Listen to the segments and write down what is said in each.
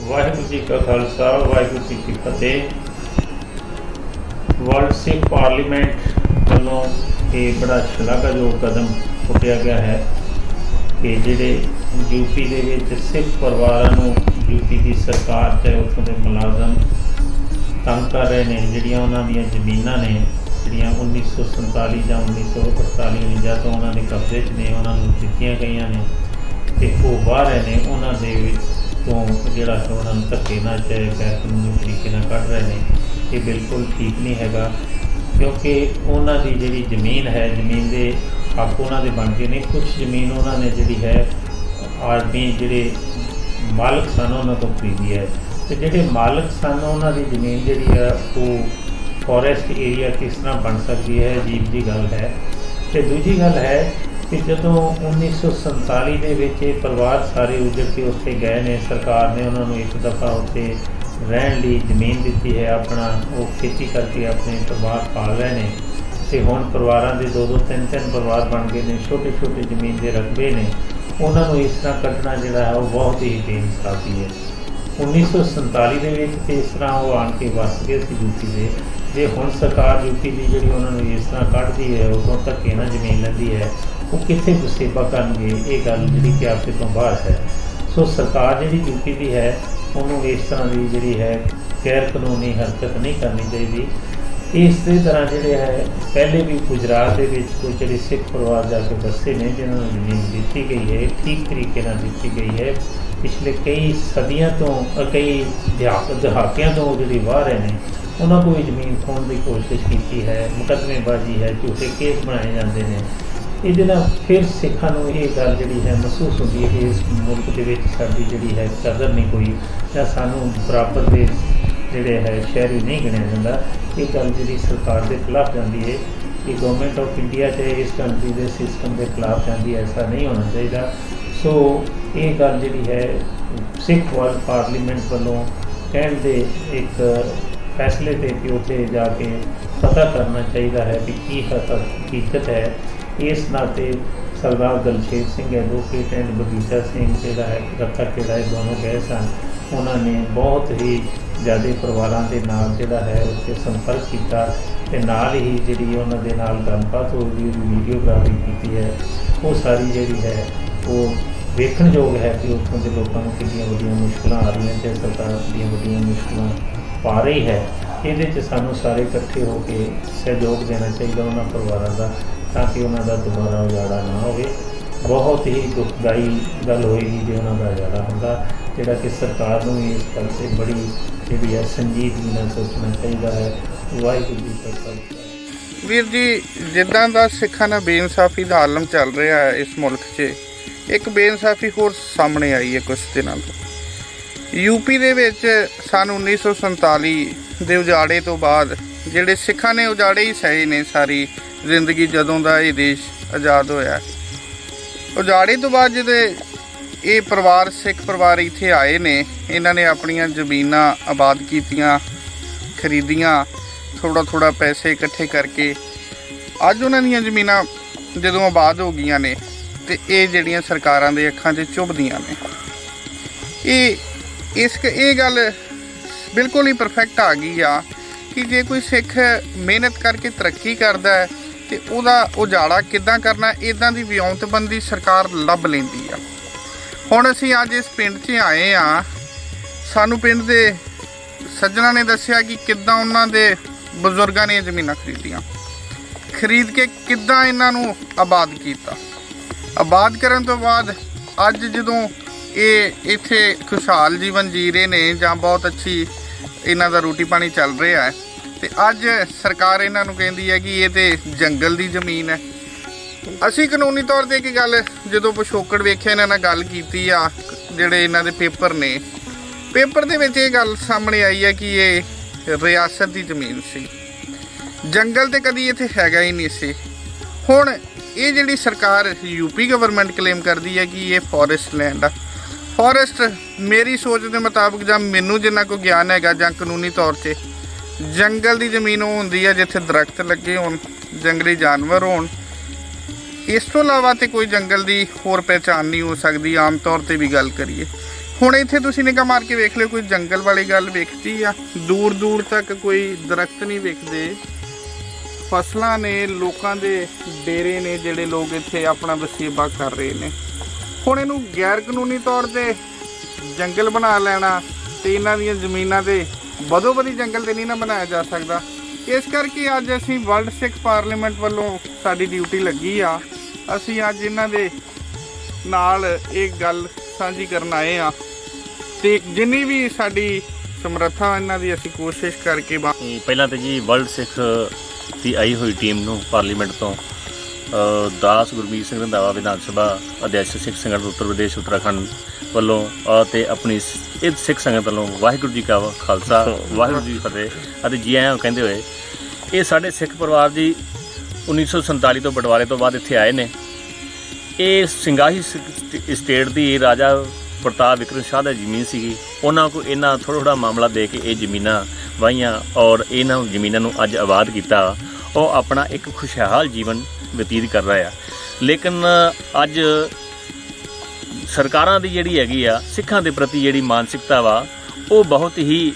वाहिगुरू जी का खालसा वाहिगुरू जी की फतेह। World Sikh parliament वालों ये बड़ा शलाघायोग कदम पुटिया गया है कि जिहड़े यूपी दे विच सिख परिवारां नूं यूपी की सरकार चाहे उत्थों के मुलाजम तंग कर रहे हैं, जिहड़ियां उन्हां दीयां ज़मीनां ने जिहड़ियां 1947 या 1948 49 तो उन्हां दे कब्जे च ने, उन्हां नूं दित्तियां गईयां ने ते वो बाहर रहे ने, उन्हां दे तो जोड़ा है उन्होंने धक्के ना चाहे गैर कानूनी तरीके ना कढ़ रहे हैं। ये बिल्कुल ठीक नहीं हैगा, क्योंकि उन्होंने जी जमीन है, जमीन के हक उन्होंने बन गए ने। कुछ जमीन उन्होंने जी है आदमी जोड़े मालक सन उन्होंने तो खरीदी है, तो जोड़े मालक सन उन्होंने जमीन जी है वो फॉरेस्ट एरिया किस तरह बन सकती है, अजीब जी गल है। तो दूजी गल है कि जो 1947 के परिवार सारे उजड़ के उत्थे गए ने, सरकार ने उन्होंने एक दफ़ा उत्थे रहन ली जमीन दी है, अपना वो खेती करके अपने परिवार पाल रहे हैं। तो हुण परिवारों के 2-2 3-3 परिवार बन गए हैं, छोटे छोटे जमीन के रकबे ने, उन्होंने इस तरह कटना जोड़ा है वो बहुत ही बेइंसाफी है। 1947 के इस तरह वो आन के वस गए यूपी के, जे हुण सरकार यूपी की जी उन्होंने इस तरह कढ़ती है, उदों धक्के ना जमीन लैंदी है, वो कितने गुस्सेबा करनगे, ये गल जी कि आपके तो बाहर है। सो सरकार जी यूपी की है उन्होंने इस तरह की जी है गैर कानूनी हरकत नहीं करनी चाहिए। इस तरह जोड़े है पहले भी गुजरात के कुछ जो सिख परिवार जाके बसे ने, जिन्होंने जमीन दी गई है ठीक तरीके दी गई है, पिछले कई सदियों तो कई दहाकियां तो जी बाहर हैं, उन्होंने कोई जमीन खोने की कोशिश की है, मुकदमेबाजी है, झूठे केस बनाए जाते हैं। ये फिर सिखा ये गल जी है महसूस होती है कि इस मुल्क के साड़ी जी है कदर नहीं कोई, या सानू बराबर के जोड़े है शहरी नहीं गिनिया जाता। ये गल जी सरकार के खिलाफ जाती है, कि गवर्नमेंट ऑफ इंडिया चाहे इस कंट्री के सिस्टम के खिलाफ जाती है, ऐसा नहीं होना चाहिए। सो ये गल जी है सिख वर्ल्ड पार्लीमेंट वालों कहण दे एक फैसले पे कि उत्थे जाके पता करना चाहिए है कि की हकीकत है। इस नाते सरदार दलशेर सिंह एडवोकेट एंड बगीचा सिंह जोड़ा है रखा खेड़ा दोनों गए सन, उन्होंने बहुत ही ज़्यादा परिवारों के नाल जोड़ा है उससे संपर्क किया, ते नाल ही जी उन्होंने नाल गलबात हो गई, वीडियोग्राफी की है, वो सारी जी है वो वेखण योग है कि उत्थों के लोगों को कितनी वड्डियां मुश्किल आ रही हैं, सरकार कितनी वड्डियां मुश्किल पा रही है। ये सानू सारे इकट्ठे होकर सहयोग देना चाहिए उन्होंने परिवारों का, ताकि उन्होंने दोबारा उजाड़ा ना हो। बहुत ही दुखदाई गल होएगी जो उन्होंने उजाड़ा होगा, जोड़ा कि सरकार को इस गल से बड़ी जी है संजीदगी में सोचना चाहिए है। वाहिगुरू जी का खालसा। वीर जी, जिदा का सिखा ने बेइंसाफी का आलम चल रहा है इस मुल्क से, एक बेइंसाफी होर सामने आई है कुछ दिनों तो। यूपी दे विच सन 1947 के उजाड़े तो बाद जिहड़े सिखा ने उजाड़े ही सही ने सारी जिंदगी, जदों का ये देश आज़ाद होया। उजाड़े तो बाद जो ये परिवार सिख परिवार इत्थे आए ने, इन्हां ने अपनियां ज़मीनां आबाद कीतियां, खरीदियां, थोड़ा थोड़ा पैसे इकट्ठे करके अज उन्हां दीयां ज़मीनां जदों आबाद हो गईयां ने, ते ये जिहड़ियां सरकारां दे अखां 'च चुभदियां ने। ये गल बिल्कुल ही परफेक्ट आ गई आ कि जे कोई सिख मेहनत करके तरक्की करता है तो उहदा उजाड़ा किद्दां करना, इदां दी विਉਂਤਬੰਦੀ सरकार लभ लैंदी आ। हुण असीं अज इस पिंड 'च आए आ, सानू पिंड दे सज्जणा ने दस्सिया कि किद्दां उन्हां दे बजुर्गां ने ज़मीनां खरीद के किद्दां इन्हां नूं आबाद कीता। आबाद करन तो बाद अज जदों ये इत्थे खुशहाल जीवन जी रहे ने जां बहुत अच्छी इन्हां दा रोटी पानी चल रहा है, तो अज सरकार इन्हां नूं कहंदी है कि ये तो जंगल की जमीन है। असी कानूनी तौर पर एक गल जो पिछोकड़ वेख्या इन्हां नाल गल कीती आ, जिहड़े इन्हां दे पेपर ने, पेपर दे विच ये गल सामने आई है कि ये रियासत की जमीन सी, जंगल तो कदी इत्थे हैगा ही नहीं सी। हुण ये जिहड़ी सरकार यूपी गवर्नमेंट क्लेम करती है कि ये फॉरेस्ट लैंड आ। फॉरेस्ट मेरी सोच के मुताबिक जां मैनू जिन्ना को ज्ञान हैगा जां कानूनी तौर से जंगल की जमीन वो होंदी है जिथे दरख्त लगे होण, जंगली जानवर होण। इस तो इलावा तो कोई जंगल की होर पहचान नहीं हो सकती आम तौर पर भी गल करिए। ਹੁਣ ਇੱਥੇ ਤੁਸੀਂ ਨਿਗਾਹ ਮਾਰ ਕੇ ਵੇਖ ਲਿਓ, ਕੋਈ ਜੰਗਲ ਵਾਲੀ ਗੱਲ ਵੇਖਦੀ ਆ? ਦੂਰ ਦੂਰ ਤੱਕ ਕੋਈ ਦਰਖਤ ਨਹੀਂ ਵੇਖਦੇ। ਫਸਲਾਂ ਨੇ, ਲੋਕਾਂ ਦੇ ਡੇਰੇ ਨੇ, ਜਿਹੜੇ ਲੋਕ ਇੱਥੇ ਆਪਣਾ ਵਸੇਬਾ ਕਰ ਰਹੇ ਨੇ। ਹੁਣ ਇਹਨੂੰ ਗੈਰ ਕਾਨੂੰਨੀ ਤੌਰ 'ਤੇ ਜੰਗਲ ਬਣਾ ਲੈਣਾ ਤੇ ਇਹਨਾਂ ਦੀਆਂ ਜ਼ਮੀਨਾਂ ਦੇ ਬਦੋ ਬਦੀ ਜੰਗਲ ਤੇ ਨਹੀਂ ਨਾ ਬਣਾਇਆ ਜਾ ਸਕਦਾ। ਇਸ ਕਰਕੇ ਅੱਜ ਅਸੀਂ ਵਰਲਡ ਸਿੱਖ ਪਾਰਲੀਮੈਂਟ ਵੱਲੋਂ ਸਾਡੀ ਡਿਊਟੀ ਲੱਗੀ ਆ। ਅਸੀਂ ਅੱਜ ਇਹਨਾਂ ਦੇ ਨਾਲ ਇਹ ਗੱਲ ਸਾਂਝੀ ਕਰਨ ਆਏ ਆ ਤੇ ਜਿੰਨੀ ਵੀ ਸਾਡੀ ਸਮਰੱਥਾ ਇਹਨਾਂ ਦੀ ਅਸੀਂ ਕੋਸ਼ਿਸ਼ ਕਰਕੇ ਪਹਿਲਾਂ ਤਾਂ ਜੀ ਵਰਲਡ ਸਿੱਖ ਦੀ ਆਈ ਹੋਈ ਟੀਮ ਨੂੰ ਪਾਰਲੀਮੈਂਟ ਤੋਂ ਦਾਸ ਗੁਰਮੀਤ ਸਿੰਘ ਰੰਧਾਵਾ ਵਿਧਾਨ ਸਭਾ ਅਧਿਆਇਸ਼ ਸਿੱਖ ਸੰਗਠਨ ਉੱਤਰ ਪ੍ਰਦੇਸ਼ ਉੱਤਰਾਖੰਡ ਵੱਲੋਂ ਅਤੇ ਆਪਣੀ ਇਹ ਸਿੱਖ ਸੰਗਤ ਵੱਲੋਂ ਵਾਹਿਗੁਰੂ ਜੀ ਕਾ ਖਾਲਸਾ ਵਾਹਿਗੁਰੂ ਜੀ ਕੀ ਫਤਿਹ ਅਤੇ ਜੀ ਆਇਆਂ ਕਹਿੰਦੇ ਹੋਏ, ਇਹ ਸਾਡੇ ਸਿੱਖ ਪਰਿਵਾਰ ਜੀ 1947 ਤੋਂ ਬਟਵਾਰੇ ਤੋਂ ਬਾਅਦ ਇੱਥੇ ਆਏ ਨੇ। ਇਹ ਸਿੰਘਾਹੀ ਸਟੇਟ ਦੀ ਰਾਜਾ ਪ੍ਰਤਾਪ ਵਿਕਰਮ ਸ਼ਾਹ ਦੀ ਜ਼ਮੀਨ ਸੀਗੀ। ਉਹਨਾਂ ਕੋਲ ਇਹਨਾਂ ਥੋੜ੍ਹਾ ਮਾਮਲਾ ਦੇ ਕੇ ਇਹ ਜ਼ਮੀਨਾਂ ਵਾਹੀਆਂ ਔਰ ਇਹਨਾਂ ਜ਼ਮੀਨਾਂ ਨੂੰ ਅੱਜ ਆਬਾਦ ਕੀਤਾ। ਉਹ ਆਪਣਾ ਇੱਕ ਖੁਸ਼ਹਾਲ ਜੀਵਨ ਬਤੀਤ ਕਰ ਰਿਹਾ ਆ। ਲੇਕਿਨ ਅੱਜ ਸਰਕਾਰਾਂ ਦੀ ਜਿਹੜੀ ਹੈਗੀ ਆ ਸਿੱਖਾਂ ਦੇ ਪ੍ਰਤੀ ਜਿਹੜੀ ਮਾਨਸਿਕਤਾ ਵਾ ਉਹ ਬਹੁਤ ਹੀ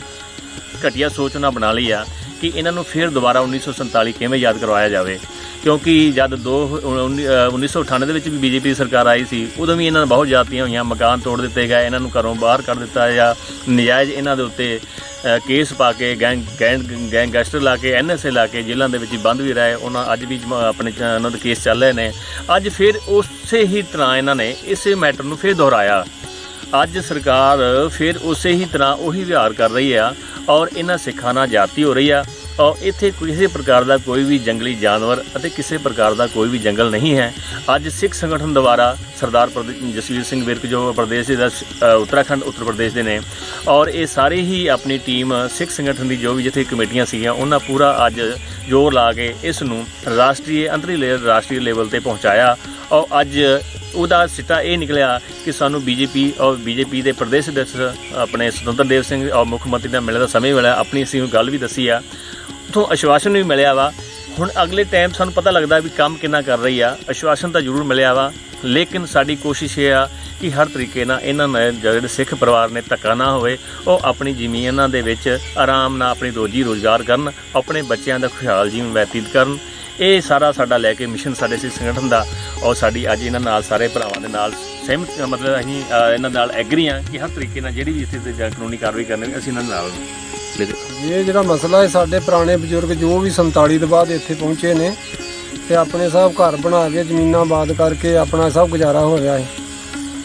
ਘਟੀਆ ਸੋਚ ਉਹਨਾਂ ਬਣਾ ਲਈ ਆ ਕਿ ਇਹਨਾਂ ਨੂੰ ਫਿਰ ਦੁਬਾਰਾ 1947 ਕਿਵੇਂ ਯਾਦ ਕਰਵਾਇਆ ਜਾਵੇ। ਕਿਉਂਕਿ ਜਦ 1998 ਦੇ ਵਿੱਚ ਵੀ ਬੀਜੇਪੀ ਸਰਕਾਰ ਆਈ ਸੀ, ਉਦੋਂ ਵੀ ਇਹਨਾਂ ਨੇ ਬਹੁਤ ਜ਼ਿਆਦਤੀਆਂ ਹੋਈਆਂ, ਮਕਾਨ ਤੋੜ ਦਿੱਤੇ ਗਏ, ਇਹਨਾਂ ਨੂੰ ਘਰੋਂ ਬਾਹਰ ਕੱਢ ਦਿੱਤਾ ਜਾਂ ਨਜਾਇਜ਼ ਇਹਨਾਂ ਦੇ ਉੱਤੇ ਕੇਸ ਪਾ ਕੇ ਗੈਂਗਸਟਰ ਲਾ ਕੇ NSA ਲਾ ਕੇ ਜੇਲ੍ਹਾਂ ਦੇ ਵਿੱਚ ਬੰਦ ਵੀ ਰਹੇ। ਉਹਨਾਂ ਅੱਜ ਵੀ ਆਪਣੇ ਉਹਨਾਂ ਦੇ ਕੇਸ ਚੱਲ ਰਹੇ ਨੇ। ਅੱਜ ਫਿਰ ਉਸੇ ਹੀ ਤਰ੍ਹਾਂ ਇਹਨਾਂ ਨੇ ਇਸੇ ਮੈਟਰ ਨੂੰ ਫਿਰ ਦੁਹਰਾਇਆ। ਅੱਜ ਸਰਕਾਰ ਫਿਰ ਉਸੇ ਹੀ ਤਰ੍ਹਾਂ ਉਹੀ ਵਿਹਾਰ ਕਰ ਰਹੀ ਆ ਔਰ ਇਹਨਾਂ ਸਿੱਖਾਂ ਨਾਲ ਜ਼ਿਆਦਤੀ ਹੋ ਰਹੀ ਆ। ਔਰ ਇੱਥੇ ਕਿਸੇ ਪ੍ਰਕਾਰ ਦਾ ਕੋਈ ਵੀ ਜੰਗਲੀ ਜਾਨਵਰ ਅਤੇ ਕਿਸੇ ਪ੍ਰਕਾਰ ਦਾ ਕੋਈ ਵੀ ਜੰਗਲ ਨਹੀਂ ਹੈ। ਅੱਜ ਸਿੱਖ ਸੰਗਠਨ ਦੁਆਰਾ ਸਰਦਾਰ ਜਸਵੀਰ ਸਿੰਘ ਵਿਰਕ ਜੋ ਪ੍ਰਦੇਸ਼ ਦੇ ਉੱਤਰਾਖੰਡ ਉੱਤਰ ਪ੍ਰਦੇਸ਼ ਦੇ ਨੇ ਔਰ ਇਹ ਸਾਰੇ ਹੀ ਆਪਣੀ ਟੀਮ ਸਿੱਖ ਸੰਗਠਨ ਦੀ ਜੋ ਵੀ ਜਿੱਥੇ ਕਮੇਟੀਆਂ ਸੀਗੀਆਂ ਉਹਨਾਂ ਪੂਰਾ ਅੱਜ ਜ਼ੋਰ ਲਾ ਕੇ ਇਸ ਨੂੰ ਰਾਸ਼ਟਰੀ ਰਾਸ਼ਟਰੀ ਲੈਵਲ 'ਤੇ ਪਹੁੰਚਾਇਆ। ਔਰ ਅੱਜ ਉਹਦਾ ਸਿੱਟਾ ਇਹ ਨਿਕਲਿਆ ਕਿ ਸਾਨੂੰ ਬੀਜੇਪੀ ਦੇ ਪ੍ਰਦੇਸ਼ ਅਧਿਕਸ਼ ਆਪਣੇ ਸੁਤੰਤਰ ਦੇਵ ਸਿੰਘ ਔਰ ਮੁੱਖ ਮੰਤਰੀ ਨਾਲ ਮਿਲਣ ਦਾ ਸਮੇਂ ਮਿਲਿਆ। ਆਪਣੀ ਅਸੀਂ ਗੱਲ ਵੀ ਦੱਸੀ ਆ, ਉੱਥੋਂ ਆਸ਼ਵਾਸਨ ਵੀ ਮਿਲਿਆ ਵਾ। ਹੁਣ ਅਗਲੇ ਟਾਈਮ ਸਾਨੂੰ ਪਤਾ ਲੱਗਦਾ ਵੀ ਕੰਮ ਕਿੰਨਾ ਕਰ ਰਹੀ ਆ। ਆਸ਼ਵਾਸਨ ਤਾਂ ਜ਼ਰੂਰ ਮਿਲਿਆ ਵਾ, ਲੇਕਿਨ ਸਾਡੀ ਕੋਸ਼ਿਸ਼ ਇਹ ਆ ਕਿ ਹਰ ਤਰੀਕੇ ਨਾਲ ਇਹਨਾਂ ਨੇ ਜਿਹੜੇ ਸਿੱਖ ਪਰਿਵਾਰ ਨੇ ਧੱਕਾ ਨਾ ਹੋਵੇ, ਉਹ ਆਪਣੀ ਜ਼ਮੀਨਾਂ ਦੇ ਵਿੱਚ ਆਰਾਮ ਨਾਲ ਆਪਣੀ ਰੋਜੀ ਰੋਜ਼ਗਾਰ ਕਰਨ, ਆਪਣੇ ਬੱਚਿਆਂ ਦਾ ਖੁਸ਼ਹਾਲ ਜੀਵਨ ਬਤੀਤ ਕਰਨ। ਇਹ ਸਾਰਾ ਸਾਡਾ ਲੈ ਕੇ ਮਿਸ਼ਨ ਸਾਡੇ ਸਿੱਖ ਸੰਗਠਨ ਦਾ ਔਰ ਸਾਡੀ ਅੱਜ ਇਹਨਾਂ ਨਾਲ ਸਾਰੇ ਭਰਾਵਾਂ ਦੇ ਨਾਲ ਸਹਿਮਤ ਮਤਲਬ ਅਸੀਂ ਇਹਨਾਂ ਨਾਲ ਐਗਰੀ ਹਾਂ ਕਿ ਹਰ ਤਰੀਕੇ ਨਾਲ ਜਿਹੜੀ ਵੀ ਇੱਥੇ ਤੇ ਕਾਨੂੰਨੀ ਕਾਰਵਾਈ ਕਰਨੀ ਅਸੀਂ ਇਹਨਾਂ ਨਾਲ। ਇਹ ਜਿਹੜਾ ਮਸਲਾ ਹੈ, ਸਾਡੇ ਪੁਰਾਣੇ ਬਜ਼ੁਰਗ ਜੋ ਵੀ 47 ਤੋਂ ਬਾਅਦ ਇੱਥੇ ਪਹੁੰਚੇ ਨੇ ਤੇ ਆਪਣੇ ਸਭ ਘਰ ਬਣਾ ਕੇ ਜ਼ਮੀਨਾਂ ਆਬਾਦ ਕਰਕੇ ਆਪਣਾ ਸਭ ਗੁਜ਼ਾਰਾ ਹੋ ਰਿਹਾ ਹੈ।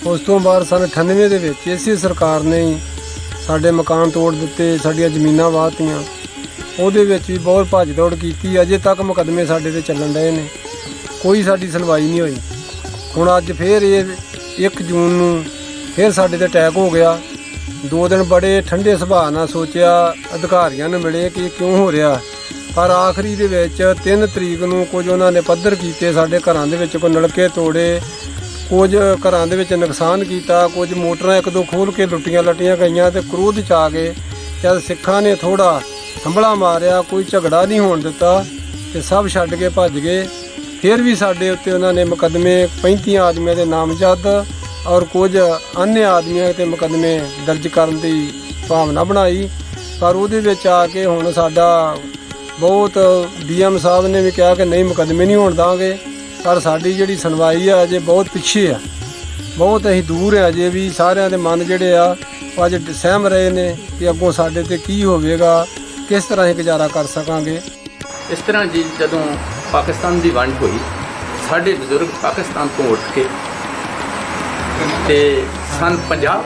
ਉਸ ਤੋਂ ਬਾਅਦ ਸਨ 98 ਦੇ ਵਿੱਚ ਇਸੇ ਸਰਕਾਰ ਨੇ ਸਾਡੇ ਮਕਾਨ ਤੋੜ ਦਿੱਤੇ, ਸਾਡੀਆਂ ਜ਼ਮੀਨਾਂ ਵਾਹਤੀਆਂ। ਉਹਦੇ ਵਿੱਚ ਵੀ ਬਹੁਤ ਭੱਜ ਦੌੜ ਕੀਤੀ। ਅਜੇ ਤੱਕ ਮੁਕੱਦਮੇ ਸਾਡੇ ਤੇ ਚੱਲਣ ਰਹੇ ਨੇ, ਕੋਈ ਸਾਡੀ ਸੁਣਵਾਈ ਨਹੀਂ ਹੋਈ। ਹੁਣ ਅੱਜ ਫਿਰ ਇਹ 1 ਜੂਨ ਨੂੰ ਫਿਰ ਸਾਡੇ ਤੇ ਅਟੈਕ ਹੋ ਗਿਆ। 2 ਦਿਨ ਬੜੇ ਠੰਡੇ ਸੁਭਾਅ ਨਾਲ ਸੋਚਿਆ, ਅਧਿਕਾਰੀਆਂ ਨੂੰ ਮਿਲੇ ਕਿ ਕਿਉਂ ਹੋ ਰਿਹਾ, ਪਰ ਆਖਰੀ ਦੇ ਵਿੱਚ 3 ਤਰੀਕ ਨੂੰ ਕੁਝ ਉਹਨਾਂ ਨੇ ਪੱਧਰ ਕੀਤੇ, ਸਾਡੇ ਘਰਾਂ ਦੇ ਵਿੱਚ ਕੋਈ ਨਲਕੇ ਤੋੜੇ, ਕੁਝ ਘਰਾਂ ਦੇ ਵਿੱਚ ਨੁਕਸਾਨ ਕੀਤਾ, ਕੁਝ ਮੋਟਰਾਂ 1-2 ਖੋਲ੍ਹ ਕੇ ਲੁੱਟੀਆਂ ਲੱਟੀਆਂ ਗਈਆਂ। ਤੇ ਕ੍ਰੋਧ 'ਚ ਆ ਕੇ ਜਦ ਸਿੱਖਾਂ ਨੇ ਥੋੜ੍ਹਾ ਹੰਭਲਾ ਮਾਰਿਆ, ਕੋਈ ਝਗੜਾ ਨਹੀਂ ਹੋਣ ਦਿੱਤਾ ਤੇ ਸਭ ਛੱਡ ਕੇ ਭੱਜ ਗਏ। ਫਿਰ ਵੀ ਸਾਡੇ ਉੱਤੇ ਉਹਨਾਂ ਨੇ ਮੁਕੱਦਮੇ 35 ਆਦਮੀਆਂ ਦੇ ਨਾਮਜ਼ਦ ਔਰ ਕੁਝ अन्य ਆਦਮੀਆਂ 'ਤੇ ਮੁਕੱਦਮੇ ਦਰਜ ਕਰਨ ਦੀ ਭਾਵਨਾ ਬਣਾਈ। ਪਰ ਉਹਦੇ ਵਿੱਚ ਆ ਕੇ ਹੁਣ ਸਾਡਾ ਬਹੁਤ DM ਸਾਹਿਬ ਨੇ ਵੀ ਕਿਹਾ ਕਿ ਨਹੀਂ ਮੁਕੱਦਮੇ ਨਹੀਂ ਹੋਣ ਦਾਂਗੇ। ਪਰ ਸਾਡੀ ਜਿਹੜੀ ਸੁਣਵਾਈ ਆ ਅਜੇ ਬਹੁਤ ਪਿੱਛੇ ਆ, ਬਹੁਤ ਅਸੀਂ ਦੂਰ ਆ ਅਜੇ ਵੀ। ਸਾਰਿਆਂ ਦੇ ਮਨ ਜਿਹੜੇ ਆ ਉਹ ਅੱਜ ਸਹਿਮ ਰਹੇ ਨੇ ਕਿ ਅੱਗੋਂ ਸਾਡੇ ਤੇ ਕੀ ਹੋਵੇਗਾ, ਕਿਸ ਤਰ੍ਹਾਂ ਅਸੀਂ ਗੁਜ਼ਾਰਾ ਕਰ ਸਕਾਂਗੇ। ਇਸ ਤਰ੍ਹਾਂ ਜੀ ਜਦੋਂ ਪਾਕਿਸਤਾਨ ਦੀ ਵੰਡ ਹੋਈ, ਸਾਡੇ ਬਜ਼ੁਰਗ ਪਾਕਿਸਤਾਨ ਤੋਂ ਉੱਠ ਕੇ ਤੇ ਸਨ 50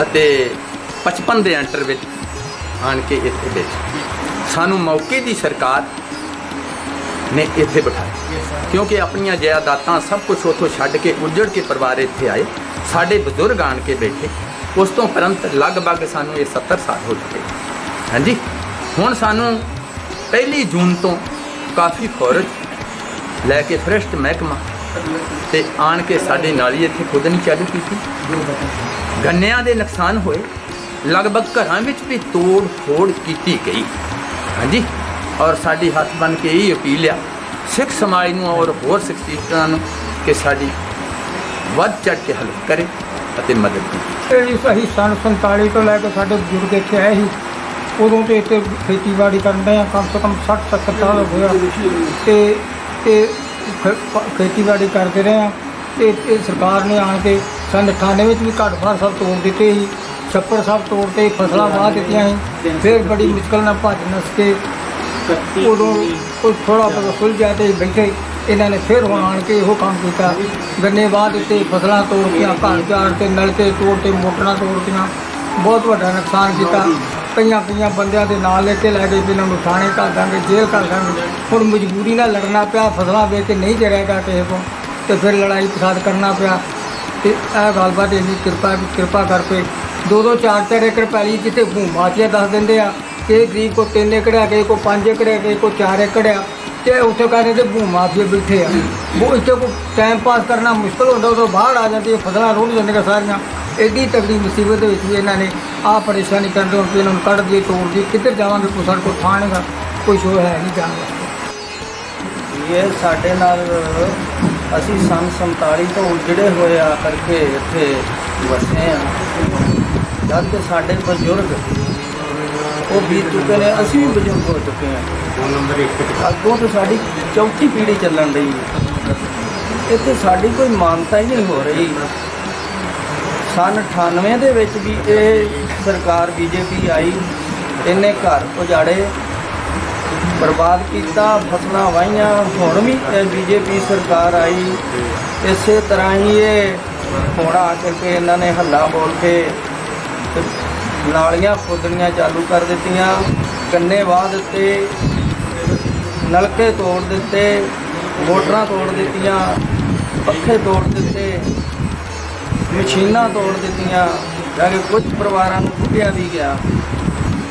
ਅਤੇ 55 ਦੇ ਐਂਟਰ ਵਿੱਚ ਆਣ ਕੇ ਇੱਥੇ ਬੈਠੇ। ਸਾਨੂੰ ਮੌਕੇ ਦੀ ਸਰਕਾਰ ਨੇ ਇੱਥੇ ਬਿਠਾਇਆ ਕਿਉਂਕਿ ਆਪਣੀਆਂ ਜਾਇਦਾਦਾਂ ਸਭ ਕੁਝ ਉੱਥੋਂ ਛੱਡ ਕੇ ਉੱਜੜ ਕੇ ਪਰਿਵਾਰ ਇੱਥੇ ਆਏ। ਸਾਡੇ ਬਜ਼ੁਰਗ ਆਣ ਕੇ ਬੈਠੇ। ਉਸ ਤੋਂ ਉਪਰੰਤ ਲਗਭਗ ਸਾਨੂੰ ਇਹ 70 ਸਾਲ ਹੋ ਚੁੱਕੇ। ਹਾਂਜੀ, ਹੁਣ ਸਾਨੂੰ 1 ਜੂਨ ਤੋਂ ਕਾਫੀ ਫੌਜ ਲੈ ਕੇ ਫਰੈਸਟ ਮਹਿਕਮਾ ਤੇ ਆਣ ਕੇ ਸਾਡੇ ਨਾਲੀ ਇੱਥੇ ਖੁਦਣੀ ਚਾਲੂ ਕੀਤੀ। ਗੰਨਿਆਂ ਦੇ ਨੁਕਸਾਨ ਹੋਏ, ਲਗਭਗ ਘਰਾਂ ਵਿੱਚ ਵੀ ਤੋੜ ਫੋੜ ਕੀਤੀ ਗਈ। ਹਾਂਜੀ, ਔਰ ਸਾਡੀ ਹੱਥ ਬਣ ਕੇ ਇਹ ਅਪੀਲ ਆ ਸਿੱਖ ਸਮਾਜ ਨੂੰ ਔਰ ਹੋਰ ਸ਼ਖਸੀਅਤਾਂ ਨੂੰ ਕਿ ਸਾਡੀ ਵੱਧ ਚੜ੍ਹ ਕੇ ਹੈਲਪ ਕਰੇ। ਅਤੇ ਮਦਦ ਕੀਤੀ। ਇਹ ਅਸੀਂ ਸੰਨ 47 ਤੋਂ ਲੈ ਕੇ ਸਾਡੇ ਬਜ਼ੁਰਗ ਇੱਥੇ ਆਏ ਸੀ, ਉਦੋਂ ਤੋਂ ਇੱਥੇ ਖੇਤੀਬਾੜੀ ਕਰਦੇ ਆ, ਕਮ ਸੇ ਕਮ 60-70 ਸਾਲ ਹੋ ਗਏ ਆ ਤੇ ਖੇਤੀਬਾੜੀ ਕਰਦੇ ਰਹੇ ਆ। ਤੇ ਇਹ ਸਰਕਾਰ ਨੇ ਆਣ ਕੇ ਸੰਨ 98 ਵਿੱਚ ਵੀ ਘੱਟ ਫਸਲ ਸਭ ਤੋੜ ਦਿੱਤੇ ਸੀ, ਛੱਪੜ ਸਭ ਤੋੜ ਕੇ ਫਸਲਾਂ ਵਾਹ ਦਿੱਤੀਆਂ ਸੀ। ਫਿਰ ਬੜੀ ਮੁਸ਼ਕਲ ਨਾਲ ਭੱਜ ਨੱਸ ਕੇ ਉਦੋਂ ਕੋਈ ਥੋੜ੍ਹਾ ਬਹੁਤਾ ਸੁਲਝਿਆ ਤੇ ਬੈਠੇ। ਇਹਨਾਂ ਨੇ ਫਿਰ ਹੁਣ ਆਣ ਕੇ ਇਹੋ ਕੰਮ ਕੀਤਾ, ਗੰਨੇ ਵਾਹ ਦਿੱਤੇ, ਫਸਲਾਂ ਤੋੜਤੀਆਂ, ਘਰ ਝਾੜ ਕੇ ਨਲਕੇ ਤੋੜਤੇ, ਮੋਟਰਾਂ ਤੋੜਤੀਆਂ, ਬਹੁਤ ਵੱਡਾ ਨੁਕਸਾਨ ਕੀਤਾ। ਕਈਆਂ ਬੰਦਿਆਂ ਦੇ ਨਾਲ ਲੈ ਕੇ ਲੈ ਗਏ ਵੀ ਇਹਨਾਂ ਨੂੰ ਥਾਣੇ ਘੱਲ ਦਾਂਗੇ, ਜੇਲ੍ਹ ਘੱਲ ਦਾਂਗੇ। ਹੁਣ ਮਜਬੂਰੀ ਨਾਲ ਲੜਨਾ ਪਿਆ, ਫਸਲਾਂ ਵੇਚ ਕੇ ਨਹੀਂ ਜਰੇਗਾ ਕਿਸੇ ਕੋਲ, ਤੇ ਫਿਰ ਲੜਾਈ ਫਸਾਦ ਕਰਨਾ ਪਿਆ। ਤੇ ਇਹ ਗੱਲਬਾਤ ਇੰਨੀ ਕਿਰਪਾ ਕਰਕੇ 2-2 4-4 ਏਕੜ ਪੈਲੀ ਜਿੱਥੇ ਮਾਫੀਆ ਦੱਸ ਦਿੰਦੇ ਆ ਕਿ ਗਰੀਬ ਕੋ 3 ਏਕੜ ਆ, ਕਿਸੇ ਕੋ 5 ਏਕੜ ਆ, ਕਿਸੇ ਕੋ 4 ਏਕੜ ਆ, ਤੇ ਉੱਥੇ ਕਹਿੰਦੇ ਤੇ ਭੂ ਮਾਫੀਆ ਬੈਠੇ ਆ। ਉਹ ਇੱਥੇ ਕੋ ਟਾਈਮ ਪਾਸ ਕਰਨਾ ਮੁਸ਼ਕਲ ਹੁੰਦਾ, ਉਦੋਂ ਬਾਹਰ ਆ ਜਾਂਦੀ, ਫਸਲਾਂ ਰੁੜ ਜਾਂਦੀਆਂ ਸਾਰੀਆਂ। ਐਡੀ ਤਕੜੀ ਮੁਸੀਬਤ ਦੇ ਵਿੱਚ ਵੀ ਇਹਨਾਂ ਨੇ ਆਹ ਪਰੇਸ਼ਾਨੀ ਕਰਦੇ ਹੁਣ ਕਿ ਇਹਨਾਂ ਨੂੰ ਕੱਢ ਦਈਏ, ਤੋੜ ਦਈਏ, ਕਿੱਧਰ ਜਾਵਾਂਗੇ? ਕੋਈ ਸਾਡੇ ਕੋਲ ਥਾਂ ਹੈਗਾ, ਕੋਈ ਸ਼ੋਅ ਹੈ ਨਹੀਂ ਜਾਣ ਵਾਸਤੇ। ਇਹ ਸਾਡੇ ਨਾਲ ਅਸੀਂ ਸੰਨ 47 ਤੋਂ ਜਿਹੜੇ ਹੋਏ ਆ ਕਰਕੇ ਇੱਥੇ ਵਸੇ ਆ। ਜਦ ਕਿ ਸਾਡੇ ਬਜ਼ੁਰਗ ਉਹ ਬੀਤ ਚੁੱਕੇ ਨੇ, ਅਸੀਂ ਵੀ ਬਜ਼ੁਰਗ ਹੋ ਚੁੱਕੇ ਹਾਂ। ਅੱਗੋਂ ਤੋਂ ਸਾਡੀ ਚੌਥੀ ਪੀੜ੍ਹੀ ਚੱਲਣ ਰਹੀ ਹੈ। ਇੱਥੇ ਸਾਡੀ ਕੋਈ ਮਾਨਤਾ ਹੀ ਨਹੀਂ ਹੋ ਰਹੀ। ਸੰਨ 98 ਦੇ ਵਿੱਚ ਵੀ ਇਹ ਸਰਕਾਰ BJP ਆਈ, ਇਹਨੇ ਘਰ ਉਜਾੜੇ, ਬਰਬਾਦ ਕੀਤਾ, ਫਸਲਾਂ ਵਾਹੀਆਂ। ਹੁਣ ਵੀ BJP ਸਰਕਾਰ ਆਈ, ਇਸੇ ਤਰ੍ਹਾਂ ਹੀ ਇਹ ਹੁਣ ਆ ਕੇ ਇਹਨਾਂ ਨੇ ਹੱਲਾ ਬੋਲ ਕੇ ਨਾਲੀਆਂ ਖੋਦਣੀਆਂ ਚਾਲੂ ਕਰ ਦਿੱਤੀਆਂ, ਗੰਨੇ ਵਾਹ ਦਿੱਤੇ, ਨਲਕੇ ਤੋੜ ਦਿੱਤੇ, ਮੋਟਰਾਂ ਤੋੜ ਦਿੱਤੀਆਂ, ਪੱਖੇ ਤੋੜ ਦਿੱਤੇ, ਮਸ਼ੀਨਾਂ ਤੋੜ ਦਿੱਤੀਆਂ, ਜਾ ਕੇ ਕੁਝ ਪਰਿਵਾਰਾਂ ਨੂੰ ਕੁੱਟਿਆ ਵੀ ਗਿਆ।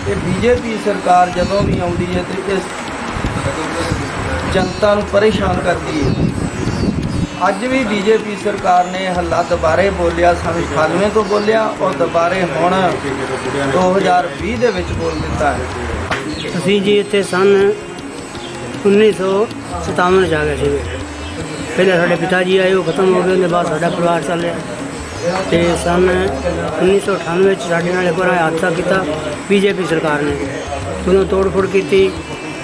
ਤੇ BJP ਸਰਕਾਰ ਜਦੋਂ ਵੀ ਆਉਂਦੀ ਹੈ ਤੇ ਇਸ ਜਨਤਾ ਨੂੰ ਪਰੇਸ਼ਾਨ ਕਰਦੀ ਹੈ। ਅੱਜ ਵੀ BJP ਸਰਕਾਰ ਨੇ ਹੱਲਾ ਦੁਬਾਰੇ ਬੋਲਿਆ, ਸੰਨ 98 ਤੋਂ ਬੋਲਿਆ ਔਰ ਦੁਬਾਰੇ ਹੁਣ 2020 ਦੇ ਵਿੱਚ ਬੋਲ ਦਿੱਤਾ ਹੈ। ਅਸੀਂ ਜੀ ਇੱਥੇ ਸੰਨ 1957 ਚ ਆ ਗਏ ਸੀ। ਪਹਿਲੇ ਸਾਡੇ ਪਿਤਾ ਜੀ ਆਏ, ਉਹ ਖਤਮ ਹੋ ਗਏ, ਉਹਦੇ ਬਾਅਦ ਸਾਡਾ ਪਰਿਵਾਰ ਚੱਲਿਆ। ਤੇ ਸੰਨ 1998 ਵਿੱਚ ਸਾਡੇ ਨਾਲ ਇੱਕ ਵਾਰ ਹਾਦਸਾ ਕੀਤਾ BJP ਸਰਕਾਰ ਨੇ। ਉਦੋਂ ਤੋੜ ਫੋੜ ਕੀਤੀ,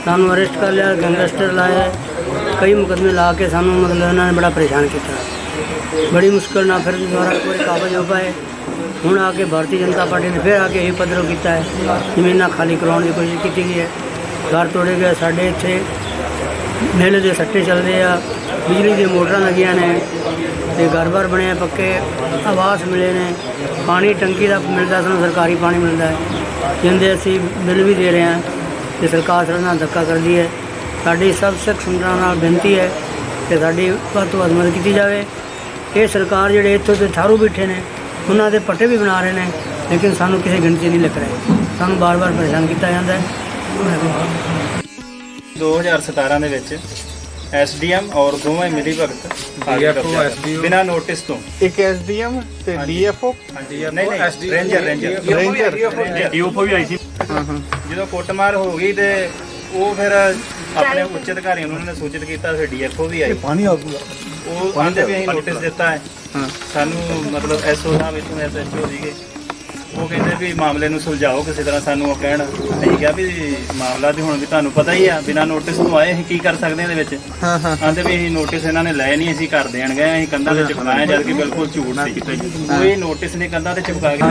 ਸਾਨੂੰ ਅਰੈਸਟ ਕਰ ਲਿਆ, ਗੈਂਗਸਟਰ ਲਾਏ, ਕਈ ਮੁਕੱਦਮੇ ਲਾ ਕੇ ਸਾਨੂੰ ਮਤਲਬ ਉਹਨਾਂ ਨੇ ਬੜਾ ਪਰੇਸ਼ਾਨ ਕੀਤਾ। ਬੜੀ ਮੁਸ਼ਕਿਲ ਨਾਲ ਫਿਰ ਦੁਬਾਰਾ ਕੋਈ ਕਾਬਜ਼ ਹੋ ਪਾਏ। ਹੁਣ ਆ ਕੇ ਭਾਰਤੀ ਜਨਤਾ ਪਾਰਟੀ ਨੇ ਫਿਰ ਆ ਕੇ ਇਹ ਪੱਧਰ ਕੀਤਾ ਹੈ, ਜ਼ਮੀਨਾਂ ਖਾਲੀ ਕਰਾਉਣ ਦੀ ਕੋਸ਼ਿਸ਼ ਕੀਤੀ ਗਈ ਹੈ, ਘਰ ਤੋੜੇ ਗਏ। ਸਾਡੇ ਇੱਥੇ ਮੇਲੇ ਦੇ ਸੱਟੇ ਚੱਲਦੇ ਆ, ਬਿਜਲੀ ਦੀਆਂ ਮੋਟਰਾਂ ਲੱਗੀਆਂ ਨੇ, ਤੇ ਘਰ-ਬਾਰ ਬਣੇ ਆ ਪੱਕੇ, ਆਵਾਸ ਮਿਲੇ ਨੇ, ਪਾਣੀ ਟੰਕੀ ਦਾ ਮਿਲਦਾ, ਸਾਨੂੰ ਸਰਕਾਰੀ ਪਾਣੀ ਮਿਲਦਾ ਹੈ, ਜਿੰਦੇ ਅਸੀਂ ਬਿੱਲ ਵੀ ਦੇ ਰਹੇ ਹਾਂ। ਤੇ ਸਰਕਾਰ ਸਾਡੇ ਨਾਲ ਧੱਕਾ ਕਰਦੀ ਹੈ। ਸਾਡੀ ਸਭ ਸਿੱਖ ਸੰਗਤਾਂ ਨਾਲ ਬੇਨਤੀ ਹੈ ਕਿ ਸਾਡੀ ਵੱਧ ਤੋਂ ਵੱਧ ਮਦਦ ਕੀਤੀ ਜਾਵੇ। ਇਹ ਸਰਕਾਰ ਜਿਹੜੇ ਇੱਥੋਂ ਦੇ ਠਾਰੂ ਬੈਠੇ ਨੇ, ਉਹਨਾਂ ਦੇ ਪੱਟੇ ਵੀ ਬਣਾ ਰਹੇ ਨੇ, ਲੇਕਿਨ ਸਾਨੂੰ ਕਿਸੇ ਗਿਣਤੀ ਨਹੀਂ ਲਿਖ ਰਹੇ। ਸਾਨੂੰ ਬਾਰ-ਬਾਰ ਪਰੇਸ਼ਾਨ ਕੀਤਾ ਜਾਂਦਾ ਹੈ। 2017 ਦੇ ਵਿੱਚ SDM ਔਰ ਦੋਵੇਂ ਮਿਲੀ ਭਗਤ ਬਿਨਾਂ ਨੋਟਿਸ ਤੋਂ, ਇੱਕ SDM ਤੇ DFO, ਨਹੀਂ ਰੇਂਜਰ DOFO ਵੀ ਆਈ ਸੀ। ਜਦੋਂ ਕੁੱਟਮਾਰ ਹੋ ਗਈ ਤੇ ਉਹ ਫਿਰ ਆਪਣੇ ਉੱਚ ਅਧਿਕਾਰੀਆਂ ਨੂੰ ਉਹਨਾਂ ਨੇ ਸੂਚਿਤ ਕੀਤਾ, ਫਿਰ DFO ਵੀ ਆਈ। ਉਹ ਆਂਦੇ ਵੀ ਅਸੀਂ ਨੋਟਿਸ ਦਿੱਤਾ ਹੈ ਸਾਨੂੰ, ਮਤਲਬ SO ਸਾਹਿਬ ਇੱਥੋਂ SHO ਸੀਗੇ, ਉਹ ਕਹਿੰਦੇ ਵੀ ਮਾਮਲੇ ਨੂੰ ਸੁਲਝਾਓ ਕਿਸੇ ਤਰ੍ਹਾਂ। ਸਾਨੂੰ ਉਹ ਕਹਿਣ, ਅਸੀਂ ਕਿਹਾ ਵੀ ਮਾਮਲਾ ਤੇ ਹੁਣ ਵੀ ਤੁਹਾਨੂੰ ਪਤਾ ਹੀ ਆ, ਬਿਨਾਂ ਨੋਟਿਸ ਤੋਂ ਆਏ, ਅਸੀਂ ਕੀ ਕਰ ਸਕਦੇ ਹਾਂ ਇਹਦੇ ਵਿੱਚ। ਆਂਦੇ ਵੀ ਅਸੀਂ ਨੋਟਿਸ ਇਹਨਾਂ ਨੇ ਲਏ ਨਹੀਂ, ਅਸੀਂ ਘਰ ਦੇਣ ਗਏ, ਅਸੀਂ ਕੰਧਾਂ ਤੇ ਚਿਪਕਾਇਆ, ਜਦ ਕਿ ਬਿਲਕੁਲ ਝੂਠ ਸੀ। ਕੋਈ ਨੋਟਿਸ ਨੇ ਕੰਧਾਂ ਤੇ ਚਿਪਕਾ ਕੇ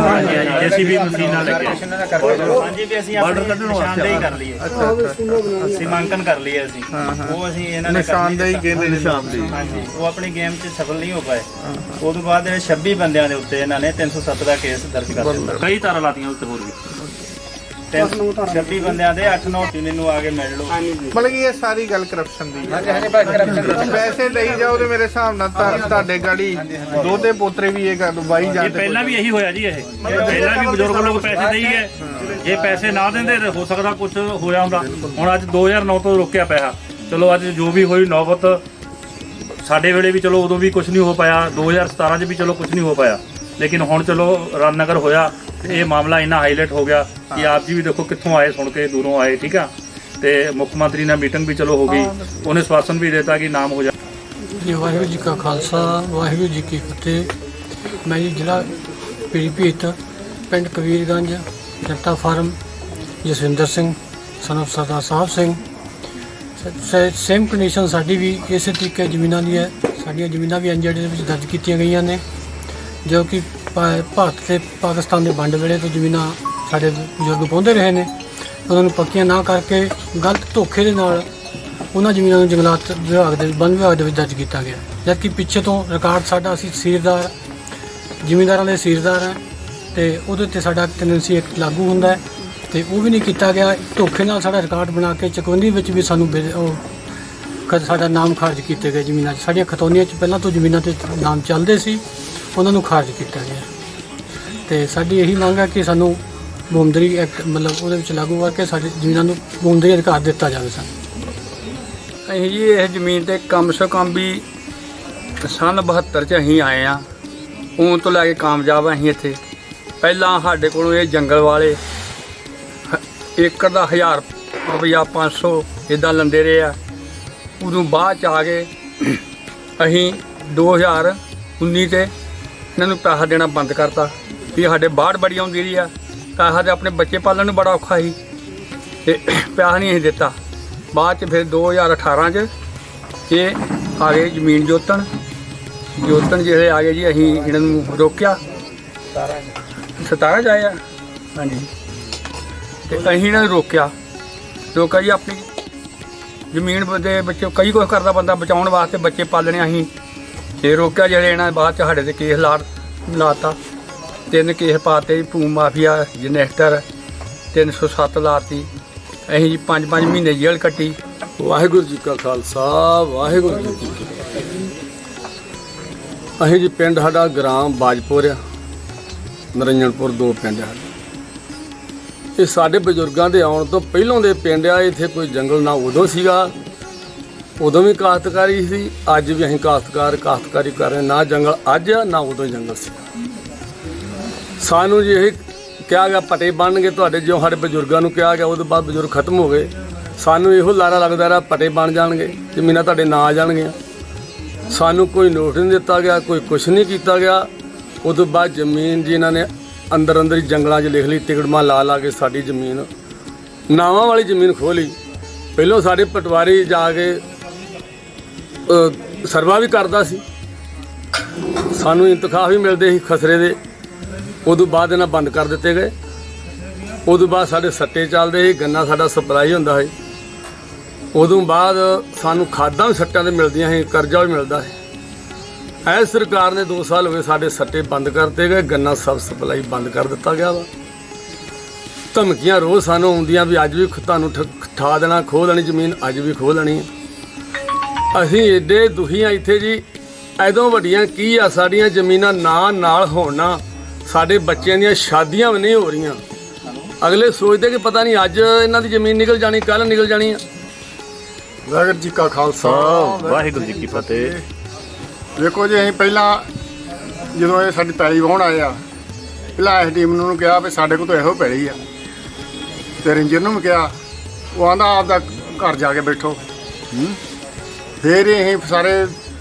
JCB ਮਸ਼ੀਨਾਂ ਲੈ ਕੇ, ਹਾਂਜੀ, ਵੀ ਅਸੀਂ ਆਪਣੀ ਨਿਸ਼ਾਨਦੇਹੀ ਕਰ ਲਈਏ, ਸੀਮਾਂਕਨ ਕਰ ਲਈਏ ਅਸੀਂ। ਉਹ ਅਸੀਂ ਇਹਨਾਂ ਨੇ ਨਿਸ਼ਾਨਦੇਹੀ ਕਹਿੰਦੇ, ਨਿਸ਼ਾਨਦੇਹੀ। ਹਾਂਜੀ, ਉਹ ਆਪਣੀ ਗੇਮ 'ਚ ਸਫਲ ਨਹੀਂ ਹੋ ਪਾਏ। ਉਦੋਂ ਬਾਅਦ 26 ਬੰਦਿਆਂ ਦੇ ਉੱਤੇ ਇਹਨਾਂ ਨੇ 307 ਦਾ ਕੇਸ ਦਰਜ ਕਰ ਦਿੱਤਾ। ਕਈ ਤਾਰਾਂ ਲਾਤੀਆਂ ਉੱਤੇ ਹੋਰ ਵੀ। 26 ਬੰਦਿਆਂ ਦੇ 8-9 ਮੈਨੂੰ ਆ ਕੇ ਮਿਲ ਲਓ। ਮਤਲਬ ਕਿ ਇਹ ਸਾਰੀ ਗੱਲ ਕਰਪਸ਼ਨ ਦੀ ਹੈ। ਪੈਸੇ ਲਈ ਜਾਓ ਤੇ ਮੇਰੇ ਹਿਸਾਬ ਨਾਲ ਤੁਹਾਡੇ ਗਾੜੀ ਦੋਤੇ ਪੋਤਰੇ ਵੀ ਇਹ ਗੱਲ ਵਾਈ ਜਾਂਦੇ। ਪਹਿਲਾਂ ਵੀ ਇਹੀ ਹੋਇਆ ਜੀ। ਇਹ ਪਹਿਲਾਂ ਵੀ ਬਜ਼ੁਰਗ ਲੋਕ ਪੈਸੇ ਦੇਈ ਗਏ, ਜੇ ਪੈਸੇ ਨਾ ਦਿੰਦੇ ਤਾਂ ਹੋ ਸਕਦਾ ਕੁਝ ਹੋਇਆ ਹੁੰਦਾ। ਹੁਣ ਅੱਜ 2009 ਤੋਂ ਰੋਕਿਆ ਪੈਸਾ, ਚਲੋ ਅੱਜ ਜੋ ਵੀ ਹੋਈ ਨੌਬਤ, ਸਾਡੇ ਵੇਲੇ ਵੀ ਚਲੋ ਉਦੋਂ ਵੀ ਕੁਝ ਨਹੀਂ ਹੋ ਪਾਇਆ, 2017 'ਚ ਵੀ ਚਲੋ ਕੁਝ ਨਹੀਂ ਹੋ ਪਾਇਆ, ਲੇਕਿਨ ਹੁਣ ਚਲੋ ਰਾਮਨਗਰ ਹੋਇਆ ਤੇ ਇਹ ਮਾਮਲਾ ਇੰਨਾ ਹਾਈਲਾਈਟ ਹੋ ਗਿਆ ਕਿ ਆਪ ਜੀ ਵੀ ਦੇਖੋ ਕਿੱਥੋਂ ਆਏ, ਸੁਣ ਕੇ ਦੂਰੋਂ ਆਏ, ਠੀਕ ਆ। ਤੇ ਮੁੱਖ ਮੰਤਰੀ ਨਾਲ ਮੀਟਿੰਗ ਵੀ ਚਲੋ ਹੋ ਗਈ, ਉਹਨੇ ਸਵਾਸਨ ਵੀ ਦਿੱਤਾ ਕਿ ਨਾਮ ਹੋ ਜਾ। ਜੀ ਵਾਹਿਗੁਰੂ ਜੀ ਕਾ ਖਾਲਸਾ, ਵਾਹਿਗੁਰੂ ਜੀ ਕੀ ਫਤਿਹ। ਮੈਂ ਜੀ ਜ਼ਿਲ੍ਹਾ ਪੀਲੀਭੀਤ, ਪਿੰਡ Kabirganj, Jatta farm, Jaswinder Singh son of Sardar Sahib Singh. Same condition ਸਾਡੀ ਵੀ ਇਸੇ ਤਰੀਕੇ ਜ਼ਮੀਨਾਂ ਦੀ ਹੈ। ਸਾਡੀਆਂ ਜ਼ਮੀਨਾਂ ਵੀ ਐਨਜੀਡੀ ਦੇ ਵਿੱਚ ਦਰਜ ਕੀਤੀਆਂ ਗਈਆਂ ਨੇ, ਜੋ ਕਿ ਭਾਰਤ ਤੇ ਪਾਕਿਸਤਾਨ ਦੇ ਵੰਡ ਵੇਲੇ ਤੋਂ ਜ਼ਮੀਨਾਂ ਸਾਡੇ ਬਜ਼ੁਰਗ ਪਾਉਂਦੇ ਰਹੇ ਨੇ। ਉਹਨਾਂ ਨੂੰ ਪੱਕੀਆਂ ਨਾ ਕਰਕੇ ਗਲਤ ਧੋਖੇ ਦੇ ਨਾਲ ਉਹਨਾਂ ਜ਼ਮੀਨਾਂ ਨੂੰ ਜੰਗਲਾਤ ਵਿਭਾਗ ਦੇ ਵਨ ਵਿਭਾਗ ਦੇ ਵਿੱਚ ਦਰਜ ਕੀਤਾ ਗਿਆ, ਜਦਕਿ ਪਿੱਛੇ ਤੋਂ ਰਿਕਾਰਡ ਸਾਡਾ ਅਸੀਂ ਸੀਰਦਾਰ ਜ਼ਿਮੀਂਦਾਰਾਂ ਦੇ ਸੀਰਦਾਰ ਹੈ ਅਤੇ ਉਹਦੇ ਉੱਤੇ ਸਾਡਾ ਟੈਨੈਂਸੀ ਐਕਟ ਲਾਗੂ ਹੁੰਦਾ ਹੈ, ਅਤੇ ਉਹ ਵੀ ਨਹੀਂ ਕੀਤਾ ਗਿਆ। ਧੋਖੇ ਨਾਲ ਸਾਡਾ ਰਿਕਾਰਡ ਬਣਾ ਕੇ ਚਕਵੰਦੀ ਵਿੱਚ ਵੀ ਸਾਨੂੰ ਸਾਡਾ ਨਾਮ ਖਾਰਜ ਕੀਤੇ ਗਏ। ਜ਼ਮੀਨਾਂ 'ਚ ਸਾਡੀਆਂ ਖਤੌਨੀਆਂ 'ਚ ਪਹਿਲਾਂ ਤੋਂ ਜ਼ਮੀਨਾਂ 'ਤੇ ਨਾਮ ਚੱਲਦੇ ਸੀ, ਉਹਨਾਂ ਨੂੰ ਖਾਰਜ ਕੀਤਾ ਗਿਆ। ਅਤੇ ਸਾਡੀ ਇਹੀ ਮੰਗ ਹੈ ਕਿ ਸਾਨੂੰ ਬੋਮਦਰੀ ਐਕਟ ਮਤਲਬ ਉਹਦੇ ਵਿੱਚ ਲਾਗੂ ਕਰਕੇ ਸਾਡੀ ਜ਼ਮੀਨਾਂ ਨੂੰ ਬੋਮਦਰੀ ਅਧਿਕਾਰ ਦਿੱਤਾ ਜਾਵੇ ਸਾਨੂੰ। ਅਸੀਂ ਜੀ ਇਹ ਜ਼ਮੀਨ 'ਤੇ ਕਮ ਸੇ ਕਮ ਵੀ ਸੰਨ 72 'ਚ ਅਸੀਂ ਆਏ ਹਾਂ। ਹੁਣ ਤੋਂ ਲੈ ਕੇ ਕਾਮਯਾਬ ਅਸੀਂ ਇੱਥੇ। ਪਹਿਲਾਂ ਸਾਡੇ ਕੋਲੋਂ ਇਹ ਜੰਗਲ ਵਾਲੇ ਏਕੜ ਦਾ 1000 ਰੁਪਈਆ 500 ਇੱਦਾਂ ਲੈਂਦੇ ਰਹੇ ਆ। ਉਦੋਂ ਬਾਅਦ 'ਚ ਆ ਕੇ ਅਸੀਂ 2019 ਤੇ ਇਹਨਾਂ ਨੂੰ ਪੈਸਾ ਦੇਣਾ ਬੰਦ ਕਰਤਾ ਵੀ ਸਾਡੇ ਬਾੜ ਬੜੀ ਆਉਂਦੀ ਰਹੀ ਆ। ਪੈਸਾ ਤਾਂ ਆਪਣੇ ਬੱਚੇ ਪਾਲਣ ਨੂੰ ਬੜਾ ਔਖਾ ਸੀ ਅਤੇ ਪੈਸਾ ਨਹੀਂ ਅਸੀਂ ਦਿੱਤਾ। ਬਾਅਦ 'ਚ ਫਿਰ 2018 'ਚ ਇਹ ਆ ਗਏ ਜ਼ਮੀਨ ਜੋਤਣ ਜਿਹੜੇ ਆ ਗਏ ਜੀ, ਅਸੀਂ ਇਹਨਾਂ ਨੂੰ ਰੋਕਿਆ। 17 'ਚ ਆਏ ਆ ਹਾਂਜੀ, ਅਤੇ ਅਸੀਂ ਇਹਨਾਂ ਨੂੰ ਰੋਕਿਆ ਜੀ। ਆਪਣੀ ਜ਼ਮੀਨ ਦੇ ਵਿੱਚ ਕਈ ਕੁਛ ਕਰਦਾ ਬੰਦਾ ਬਚਾਉਣ ਵਾਸਤੇ, ਬੱਚੇ ਪਾਲਣੇ ਅਸੀਂ ਇਹ ਰੋਕਿਆ। ਜਿਹੜੇ ਇਹਨਾਂ ਬਾਅਦ 'ਚ ਸਾਡੇ 'ਤੇ ਕੇਸ ਲਾਤਾ। 3 ਕੇਸ ਪਾਤੇ, ਭੂ ਮਾਫੀਆ, ਜਨੈਕਟਰ 307 ਲਾਤੀ। ਅਸੀਂ ਜੀ 5 ਮਹੀਨੇ ਜੇਲ੍ਹ ਕੱਟੀ। ਵਾਹਿਗੁਰੂ ਜੀ ਕਾ ਖਾਲਸਾ, ਵਾਹਿਗੁਰੂ ਜੀ ਕੀ ਫਤਿਹ। ਅਸੀਂ ਜੀ ਪਿੰਡ ਸਾਡਾ ਗ੍ਰਾਮ ਬਾਜਪੁਰ ਆ, ਨਰਿੰਜਨਪੁਰ 2 ਪਿੰਡ ਆ। ਇਹ ਸਾਡੇ ਬਜ਼ੁਰਗਾਂ ਦੇ ਆਉਣ ਤੋਂ ਪਹਿਲੋਂ ਦੇ ਪਿੰਡ ਆ। ਇੱਥੇ ਕੋਈ ਜੰਗਲ ਨਾ ਉਦੋਂ ਸੀਗਾ, ਉਦੋਂ ਵੀ ਕਾਸ਼ਤਕਾਰੀ ਸੀ, ਅੱਜ ਵੀ ਅਸੀਂ ਕਾਸ਼ਤਕਾਰੀ ਕਰ ਰਹੇ। ਨਾ ਜੰਗਲ ਅੱਜ ਆ, ਨਾ ਉਦੋਂ ਜੰਗਲ ਸੀ। ਸਾਨੂੰ ਜੀ ਇਹ ਕਿਹਾ ਗਿਆ ਪੱਟੇ ਬਣਨਗੇ ਤੁਹਾਡੇ, ਜਿਉਂ ਸਾਡੇ ਬਜ਼ੁਰਗਾਂ ਨੂੰ ਕਿਹਾ ਗਿਆ। ਉਹਦੇ ਬਾਅਦ ਬਜ਼ੁਰਗ ਖਤਮ ਹੋ ਗਏ। ਸਾਨੂੰ ਇਹੋ ਲਾਰਾ ਲੱਗਦਾ ਰਿਹਾ ਪੱਟੇ ਬਣ ਜਾਣਗੇ, ਜ਼ਮੀਨਾਂ ਤੁਹਾਡੇ ਨਾਂ ਆ ਜਾਣਗੀਆਂ। ਸਾਨੂੰ ਕੋਈ ਨੋਟਿਸ ਨਹੀਂ ਦਿੱਤਾ ਗਿਆ, ਕੋਈ ਕੁਛ ਨਹੀਂ ਕੀਤਾ ਗਿਆ। ਉਦੋਂ ਬਾਅਦ ਜ਼ਮੀਨ ਜੀ ਇਹਨਾਂ ਨੇ ਅੰਦਰ ਹੀ ਜੰਗਲਾਂ 'ਚ ਲਿਖ ਲਈ, ਟਿਕਟਮਾਂ ਲਾ ਕੇ ਸਾਡੀ ਜ਼ਮੀਨ ਨਾਵਾਂ ਵਾਲੀ ਜ਼ਮੀਨ ਖੋਹ ਲਈ। ਪਹਿਲੋਂ ਸਾਡੇ ਪਟਵਾਰੀ ਜਾ ਕੇ ਸਰਵਾ ਵੀ ਕਰਦਾ ਸੀ, ਸਾਨੂੰ ਇੰਤਖਾਬ ਵੀ ਮਿਲਦੇ ਸੀ ਖਸਰੇ ਦੇ। ਉਦੋਂ ਬਾਅਦ ਇਹਨਾਂ ਬੰਦ ਕਰ ਦਿੱਤੇ ਗਏ। ਉਦੋਂ ਬਾਅਦ ਸਾਡੇ ਸੱਟੇ ਚੱਲਦੇ ਸੀ, ਗੰਨਾ ਸਾਡਾ ਸਪਲਾਈ ਹੁੰਦਾ ਸੀ। ਉਦੋਂ ਬਾਅਦ ਸਾਨੂੰ ਖਾਦਾਂ ਵੀ ਸੱਟਾਂ 'ਤੇ ਮਿਲਦੀਆਂ ਸੀ, ਕਰਜ਼ਾ ਵੀ ਮਿਲਦਾ ਸੀ। ਐ ਸਰਕਾਰ ਨੇ 2 ਸਾਲ ਹੋ ਗਏ ਸਾਡੇ ਸੱਟੇ ਬੰਦ ਕਰਤੇ ਗਏ, ਗੰਨਾ ਸਬ ਸਪਲਾਈ ਬੰਦ ਕਰ ਦਿੱਤਾ ਗਿਆ ਵਾ। ਧਮਕੀਆਂ ਰੋਜ਼ ਸਾਨੂੰ ਆਉਂਦੀਆਂ ਵੀ ਅੱਜ ਵੀ ਤੁਹਾਨੂੰ ਠਾ ਦੇਣਾ, ਖੋਹ ਲੈਣੀ ਜ਼ਮੀਨ, ਅੱਜ ਵੀ ਖੋਹ ਲੈਣੀ। ਅਸੀਂ ਏਡੇ ਦੁਖੀ ਹਾਂ ਇੱਥੇ ਜੀ। ਐਦੋਂ ਵੱਡੀਆਂ ਕੀ ਆ ਸਾਡੀਆਂ ਜ਼ਮੀਨਾਂ ਨਾਲ ਹੋਣ ਨਾ, ਸਾਡੇ ਬੱਚਿਆਂ ਦੀਆਂ ਸ਼ਾਦੀਆਂ ਵੀ ਨਹੀਂ ਹੋ ਰਹੀਆਂ। ਅਗਲੇ ਸੋਚਦੇ ਕਿ ਪਤਾ ਨਹੀਂ ਅੱਜ ਇਹਨਾਂ ਦੀ ਜ਼ਮੀਨ ਨਿਕਲ ਜਾਣੀ, ਕੱਲ੍ਹ ਨਿਕਲ ਜਾਣੀ ਆ। ਵਾਹਿਗੁਰੂ ਜੀ ਕਾ ਖਾਲਸਾ, ਵਾਹਿਗੁਰੂ ਜੀ ਕੀ ਫਤਿਹ। ਵੇਖੋ ਜੀ, ਅਸੀਂ ਪਹਿਲਾਂ ਜਦੋਂ ਇਹ ਸਾਡੀ ਪੈਲੀ ਵਾਹੁਣ ਆਏ ਆ, ਪਹਿਲਾਂ ਐਸਡੀਐਮ ਨੂੰ ਕਿਹਾ ਵੀ ਸਾਡੇ ਕੋਲ ਤਾਂ ਇਹੋ ਪੈਲੀ ਆ, ਤੇ ਰੇਂਜਰ ਨੂੰ ਵੀ ਕਿਹਾ। ਉਹ ਆਂਦਾ ਆਪਦਾ ਘਰ ਜਾ ਕੇ ਬੈਠੋ। ਫਿਰ ਅਸੀਂ ਸਾਰੇ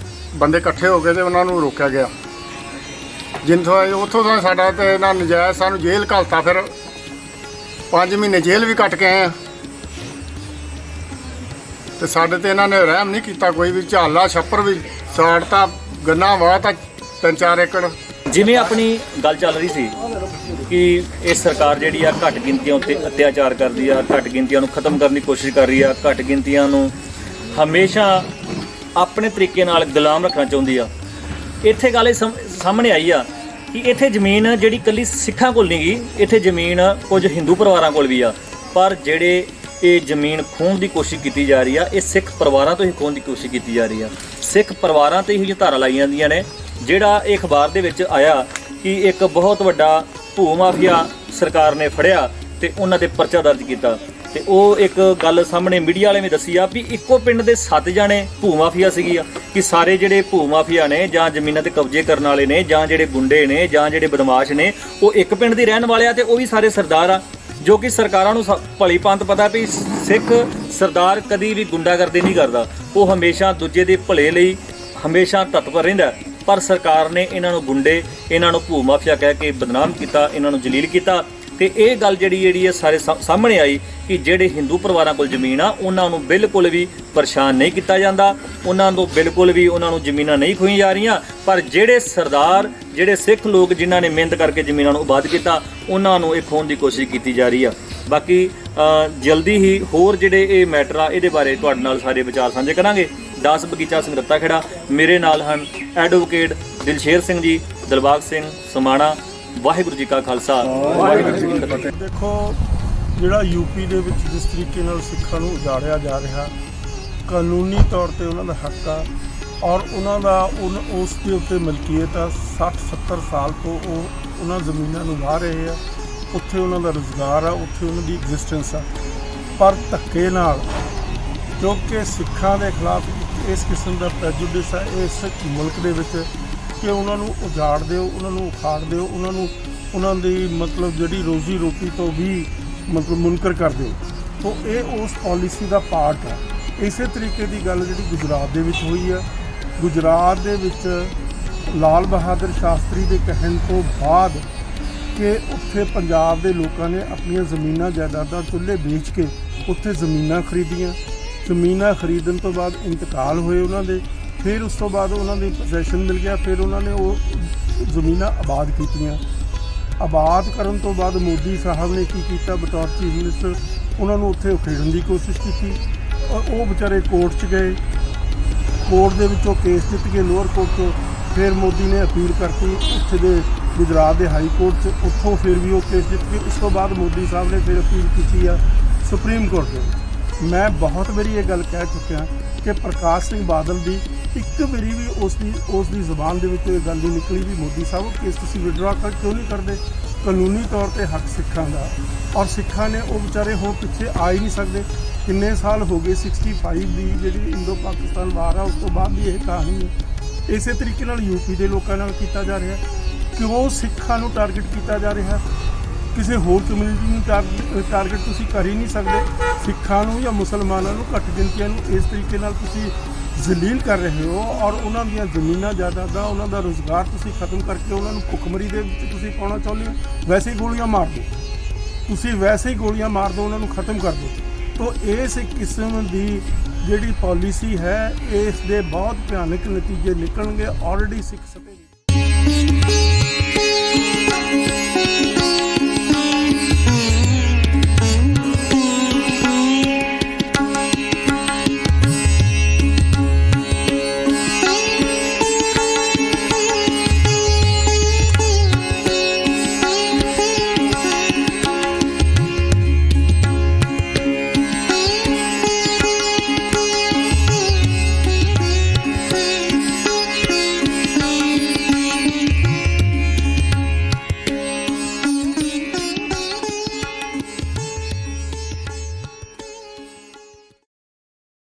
ਬੰਦੇ ਇਕੱਠੇ ਹੋ ਕੇ ਤੇ ਉਹਨਾਂ ਨੂੰ ਰੋਕਿਆ ਗਿਆ। ਜਿੱਥੋਂ ਉੱਥੋਂ ਤੋਂ ਸਾਡਾ ਤੇ ਇਹਨਾਂ ਨਜਾਇਜ਼ ਸਾਨੂੰ ਜੇਲ੍ਹ ਘੱਲਤਾ। ਫਿਰ 5 ਮਹੀਨੇ ਜੇਲ੍ਹ ਵੀ ਕੱਟ ਕੇ ਆਏ ਆ, ਤੇ ਸਾਡੇ ਤੇ ਇਹਨਾਂ ਨੇ ਰਹਿਮ ਨਹੀਂ ਕੀਤਾ ਕੋਈ ਵੀ। ਝਾਲਾ ਛੱਪਰ ਵੀ ਸਾੜਤਾ, ਗੰਨਾ ਵਾਹਤਾ 3-4 ਏਕੜ। ਜਿਵੇਂ ਆਪਣੀ ਗੱਲ ਚੱਲ ਰਹੀ ਸੀ ਕਿ ਇਹ ਸਰਕਾਰ ਜਿਹੜੀ ਆ ਘੱਟ ਗਿਣਤੀਆਂ ਉੱਤੇ ਅਤਿਆਚਾਰ ਕਰਦੀ ਆ, ਘੱਟ ਗਿਣਤੀਆਂ ਨੂੰ ਖਤਮ ਕਰਨ ਦੀ ਕੋਸ਼ਿਸ਼ ਕਰ ਰਹੀ ਆ, ਘੱਟ ਗਿਣਤੀਆਂ ਨੂੰ ਹਮੇਸ਼ਾ ਆਪਣੇ ਤਰੀਕੇ ਨਾਲ ਗੁਲਾਮ ਰੱਖਣਾ ਚਾਹੁੰਦੀ ਆ। ਇੱਥੇ ਗੱਲ ਸਾਹਮਣੇ ਆਈ ਆ ਕਿ ਇੱਥੇ ਜ਼ਮੀਨ ਜਿਹੜੀ ਇਕੱਲੀ ਸਿੱਖਾਂ ਕੋਲ ਨਹੀਂ ਗਈ, ਇੱਥੇ ਜ਼ਮੀਨ ਕੁਝ ਹਿੰਦੂ ਪਰਿਵਾਰਾਂ ਕੋਲ ਵੀ ਆ। ਪਰ ਜਿਹੜੇ ਇਹ ਜ਼ਮੀਨ ਖੋਹਣ ਦੀ ਕੋਸ਼ਿਸ਼ ਕੀਤੀ ਜਾ ਰਹੀ ਆ, ਇਹ ਸਿੱਖ ਪਰਿਵਾਰਾਂ ਤੋਂ ਹੀ ਖੋਹਣ ਦੀ ਕੋਸ਼ਿਸ਼ ਕੀਤੀ ਜਾ ਰਹੀ ਆ। ਸਿੱਖ ਪਰਿਵਾਰਾਂ 'ਤੇ ਹੀ ਧਾਰਾ ਲਾਈਆਂ ਜਾਂਦੀਆਂ ਨੇ। ਜਿਹੜਾ ਇਹ ਅਖਬਾਰ ਦੇ ਵਿੱਚ ਆਇਆ ਕਿ ਇੱਕ ਬਹੁਤ ਵੱਡਾ ਭੂ ਮਾਫੀਆ ਸਰਕਾਰ ਨੇ ਫੜਿਆ ਤੇ ਉਹਨਾਂ 'ਤੇ ਪਰਚਾ ਦਰਜ ਕੀਤਾ, ਤੇ ਉਹ ਇੱਕ ਗੱਲ ਸਾਹਮਣੇ ਮੀਡੀਆ ਵਾਲੇ ਨੇ ਦੱਸੀ ਆ ਵੀ ਇੱਕੋ ਪਿੰਡ ਦੇ 7 ਜਾਣੇ ਭੂ ਮਾਫੀਆ ਸੀਗੀ ਆ। ਕਿ ਸਾਰੇ ਜਿਹੜੇ ਭੂ ਮਾਫੀਆ ਨੇ ਜਾਂ ਜ਼ਮੀਨਾਂ 'ਤੇ ਕਬਜ਼ੇ ਕਰਨ ਵਾਲੇ ਨੇ ਜਾਂ ਜਿਹੜੇ ਗੁੰਡੇ ਨੇ ਜਾਂ ਜਿਹੜੇ ਬਦਮਾਸ਼ ਨੇ, ਉਹ ਇੱਕ ਪਿੰਡ ਦੇ ਰਹਿਣ ਵਾਲੇ ਆ, ਤੇ ਉਹ ਵੀ ਸਾਰੇ ਸਰਦਾਰ ਆ। ਜੋ ਕਿ ਸਰਕਾਰਾਂ ਨੂੰ ਭਲੀ ਭਾਂਤ ਪਤਾ ਵੀ ਸਿੱਖ ਸਰਦਾਰ ਕਦੀ ਵੀ ਗੁੰਡਾਗਰਦੀ ਨਹੀਂ ਕਰਦਾ, ਉਹ ਹਮੇਸ਼ਾ ਦੂਜੇ ਦੇ ਭਲੇ ਲਈ ਹਮੇਸ਼ਾ ਤਤਪਰ ਰਹਿੰਦਾ। ਪਰ ਸਰਕਾਰ ਨੇ ਇਹਨਾਂ ਨੂੰ ਗੁੰਡੇ, ਇਹਨਾਂ ਨੂੰ ਭੂ ਮਾਫੀਆ ਕਹਿ ਕੇ ਬਦਨਾਮ ਕੀਤਾ, ਇਹਨਾਂ ਨੂੰ ਜਲੀਲ ਕੀਤਾ। ਤੇ ਇਹ ਗੱਲ ਜਿਹੜੀ ਹੈ ਸਾਰੇ ਸਾਹਮਣੇ ਆਈ ਕਿ ਜਿਹੜੇ ਹਿੰਦੂ ਪਰਿਵਾਰਾਂ ਕੋਲ ਜ਼ਮੀਨ ਆ ਉਹਨਾਂ ਨੂੰ ਬਿਲਕੁਲ ਵੀ ਪਰੇਸ਼ਾਨ ਨਹੀਂ ਕੀਤਾ ਜਾਂਦਾ, ਉਹਨਾਂ ਨੂੰ ਬਿਲਕੁਲ ਵੀ ਉਹਨਾਂ ਨੂੰ ਜ਼ਮੀਨਾਂ ਨਹੀਂ ਖੋਹੀਆਂ ਜਾ ਰਹੀਆਂ। ਪਰ ਜਿਹੜੇ ਸਰਦਾਰ, ਜਿਹੜੇ ਸਿੱਖ ਲੋਕ ਜਿਨ੍ਹਾਂ ਨੇ ਮਿਹਨਤ ਕਰਕੇ ਜ਼ਮੀਨਾਂ ਨੂੰ ਆਬਾਦ ਕੀਤਾ, ਉਹਨਾਂ ਨੂੰ ਇਹ ਖੋਹਣ ਦੀ ਕੋਸ਼ਿਸ਼ ਕੀਤੀ ਜਾ ਰਹੀ ਆ। ਬਾਕੀ ਜਲਦੀ ਹੀ ਹੋਰ ਜਿਹੜੇ ਇਹ ਮੈਟਰ ਆ ਇਹਦੇ ਬਾਰੇ ਤੁਹਾਡੇ ਨਾਲ ਸਾਰੇ ਵਿਚਾਰ ਸਾਂਝੇ ਕਰਾਂਗੇ। ਦਾਸ ਬਗੀਚਾ ਸਿੰਘ ਰੱਤਾ ਖੇੜਾ, ਮੇਰੇ ਨਾਲ ਹਨ ਐਡਵੋਕੇਟ ਦਿਲਸ਼ੇਰ ਸਿੰਘ ਜੀ, ਦਿਲਬਾਗ ਸਿੰਘ ਸਮਾਣਾ। ਵਾਹਿਗੁਰੂ ਜੀ ਕਾ ਖਾਲਸਾ, ਵਾਹਿਗੁਰੂ ਜੀ ਕੀ ਫਤਿਹ। ਦੇਖੋ, ਜਿਹੜਾ ਯੂਪੀ ਦੇ ਵਿੱਚ ਜਿਸ ਤਰੀਕੇ ਨਾਲ ਸਿੱਖਾਂ ਨੂੰ ਉਜਾੜਿਆ ਜਾ ਰਿਹਾ, ਕਾਨੂੰਨੀ ਤੌਰ ਤੇ ਉਹਨਾਂ ਦਾ ਹੱਕ ਆ ਔਰ ਉਹਨਾਂ ਦਾ ਉਸ ਦੇ ਉੱਤੇ ਮਲਕੀਅਤ ਆ। 60-70 ਸਾਲ ਤੋਂ ਉਹ ਉਹਨਾਂ ਜ਼ਮੀਨਾਂ ਨੂੰ ਵਾਹ ਰਹੇ ਆ, ਉੱਥੇ ਉਹਨਾਂ ਦਾ ਰੁਜ਼ਗਾਰ ਆ, ਉੱਥੇ ਉਹਨਾਂ ਦੀ ਐਗਜ਼ਿਸਟੈਂਸ ਆ। ਪਰ ਧੱਕੇ ਨਾਲ, ਕਿਉਂਕਿ ਸਿੱਖਾਂ ਦੇ ਖਿਲਾਫ ਇਸ ਕਿਸਮ ਦਾ ਪ੍ਰੈਜੁਡਿਸ ਆ ਇਸ ਮੁਲਕ ਦੇ ਵਿੱਚ ਕਿ ਉਹਨਾਂ ਨੂੰ ਉਜਾੜ ਦਿਓ, ਉਹਨਾਂ ਨੂੰ ਉਖਾੜ ਦਿਓ, ਉਹਨਾਂ ਦੀ ਮਤਲਬ ਜਿਹੜੀ ਰੋਜ਼ੀ ਰੋਟੀ ਤੋਂ ਵੀ ਮਤਲਬ ਮੁਨਕਰ ਕਰ ਦਿਓ। ਤਾਂ ਇਹ ਉਸ ਪਾਲਿਸੀ ਦਾ ਪਾਰਟ ਹੈ। ਇਸੇ ਤਰੀਕੇ ਦੀ ਗੱਲ ਜਿਹੜੀ ਗੁਜਰਾਤ ਦੇ ਵਿੱਚ ਹੋਈ ਆ। ਗੁਜਰਾਤ ਦੇ ਵਿੱਚ ਲਾਲ ਬਹਾਦਰ ਸ਼ਾਸਤਰੀ ਦੇ ਕਹਿਣ ਤੋਂ ਬਾਅਦ ਕਿ ਉੱਥੇ ਪੰਜਾਬ ਦੇ ਲੋਕਾਂ ਨੇ ਆਪਣੀਆਂ ਜ਼ਮੀਨਾਂ ਜਾਇਦਾਦਾਂ ਚੁੱਲ੍ਹੇ ਵੇਚ ਕੇ ਉੱਥੇ ਜ਼ਮੀਨਾਂ ਖਰੀਦੀਆਂ। ਜ਼ਮੀਨਾਂ ਖਰੀਦਣ ਤੋਂ ਬਾਅਦ ਇੰਤਕਾਲ ਹੋਏ ਉਹਨਾਂ ਦੇ, ਫਿਰ ਉਸ ਤੋਂ ਬਾਅਦ ਉਹਨਾਂ ਦੀ ਪੋਜੈਸ਼ਨ ਮਿਲ ਗਿਆ, ਫਿਰ ਉਹਨਾਂ ਨੇ ਉਹ ਜ਼ਮੀਨਾਂ ਆਬਾਦ ਕੀਤੀਆਂ। ਆਬਾਦ ਕਰਨ ਤੋਂ ਬਾਅਦ ਮੋਦੀ ਸਾਹਿਬ ਨੇ ਕੀ ਕੀਤਾ, ਬਤੌਰ ਚੀਫ ਮਿਨਿਸਟਰ ਉਹਨਾਂ ਨੂੰ ਉੱਥੇ ਉਖੇੜਨ ਦੀ ਕੋਸ਼ਿਸ਼ ਕੀਤੀ ਔਰ ਉਹ ਵਿਚਾਰੇ ਕੋਰਟ 'ਚ ਗਏ। ਕੋਰਟ ਦੇ ਵਿੱਚੋਂ ਕੇਸ ਜਿੱਤ ਗਏ ਲੋਅਰ ਕੋਰਟ 'ਚੋਂ। ਫਿਰ ਮੋਦੀ ਨੇ ਅਪੀਲ ਕਰਤੀ ਉੱਥੇ ਦੇ ਗੁਜਰਾਤ ਦੇ ਹਾਈ ਕੋਰਟ 'ਚ, ਉੱਥੋਂ ਫਿਰ ਵੀ ਉਹ ਕੇਸ ਜਿੱਤ ਗਏ। ਉਸ ਤੋਂ ਬਾਅਦ ਮੋਦੀ ਸਾਹਿਬ ਨੇ ਫਿਰ ਅਪੀਲ ਕੀਤੀ ਆ ਸੁਪਰੀਮ ਕੋਰਟ ਦੇ। ਮੈਂ ਬਹੁਤ ਵਾਰੀ ਇਹ ਗੱਲ ਕਹਿ ਚੁੱਕਿਆ ਕਿ ਪ੍ਰਕਾਸ਼ ਸਿੰਘ ਬਾਦਲ ਦੀ ਇੱਕ ਵਾਰੀ ਵੀ ਉਸ ਦੀ ਜ਼ੁਬਾਨ ਦੇ ਵਿੱਚੋਂ ਇਹ ਗੱਲ ਨਹੀਂ ਨਿਕਲੀ ਵੀ ਮੋਦੀ ਸਾਹਿਬ ਕੇਸ ਤੁਸੀਂ ਵਿਡਰਾ ਕਿਉਂ ਨਹੀਂ ਕਰਦੇ। ਕਾਨੂੰਨੀ ਤੌਰ ਤੇ ਹੱਕ ਸਿੱਖਾਂ ਦਾ, ਔਰ ਸਿੱਖਾਂ ਨੇ ਉਹ ਵਿਚਾਰੇ ਹੁਣ ਪਿੱਛੇ ਆ ਹੀ ਨਹੀਂ ਸਕਦੇ। ਕਿੰਨੇ ਸਾਲ ਹੋ ਗਏ 65 ਦੀ ਜਿਹੜੀ ਇੰਡੋ ਪਾਕਿਸਤਾਨ ਵਾਰ ਆ, ਉਸ ਤੋਂ ਬਾਅਦ ਵੀ ਇਹ ਕਹਾਣੀ ਹੈ। ਇਸੇ ਤਰੀਕੇ ਨਾਲ ਯੂਪੀ ਦੇ ਲੋਕਾਂ ਨਾਲ ਕੀਤਾ ਜਾ ਰਿਹਾ। ਕਿਉਂ ਸਿੱਖਾਂ ਨੂੰ ਟਾਰਗੇਟ ਕੀਤਾ ਜਾ ਰਿਹਾ? ਕਿਸੇ ਹੋਰ ਕਮਿਊਨਿਟੀ ਨੂੰ ਟਾਰਗੇਟ ਤੁਸੀਂ ਕਰ ਹੀ ਨਹੀਂ ਸਕਦੇ। ਸਿੱਖਾਂ ਨੂੰ ਜਾਂ ਮੁਸਲਮਾਨਾਂ ਨੂੰ, ਘੱਟ ਗਿਣਤੀਆਂ ਨੂੰ ਇਸ ਤਰੀਕੇ ਨਾਲ ਤੁਸੀਂ ਜ਼ਲੀਲ ਕਰ ਰਹੇ ਹੋ ਔਰ ਉਹਨਾਂ ਦੀਆਂ ਜ਼ਮੀਨਾਂ ਜਾਇਦਾਦਾਂ, ਉਹਨਾਂ ਦਾ ਰੁਜ਼ਗਾਰ ਤੁਸੀਂ ਖਤਮ ਕਰਕੇ ਉਹਨਾਂ ਨੂੰ ਭੁੱਖਮਰੀ ਦੇ ਵਿੱਚ ਤੁਸੀਂ ਪਾਉਣਾ ਚਾਹੁੰਦੇ ਹੋ। ਵੈਸੇ ਹੀ ਗੋਲੀਆਂ ਮਾਰ ਦਿਓ, ਤੁਸੀਂ ਵੈਸੇ ਹੀ ਗੋਲੀਆਂ ਮਾਰ ਦਿਓ, ਉਹਨਾਂ ਨੂੰ ਖਤਮ ਕਰ ਦਿਓ। ਤਾਂ ਇਸ ਕਿਸਮ ਦੀ ਜਿਹੜੀ ਪਾਲਿਸੀ ਹੈ, ਇਸ ਦੇ ਬਹੁਤ ਭਿਆਨਕ ਨਤੀਜੇ ਨਿਕਲਣਗੇ। ਆਲਰੇਡੀ ਸਿੱਖ ਸਭਿਆਚਾਰ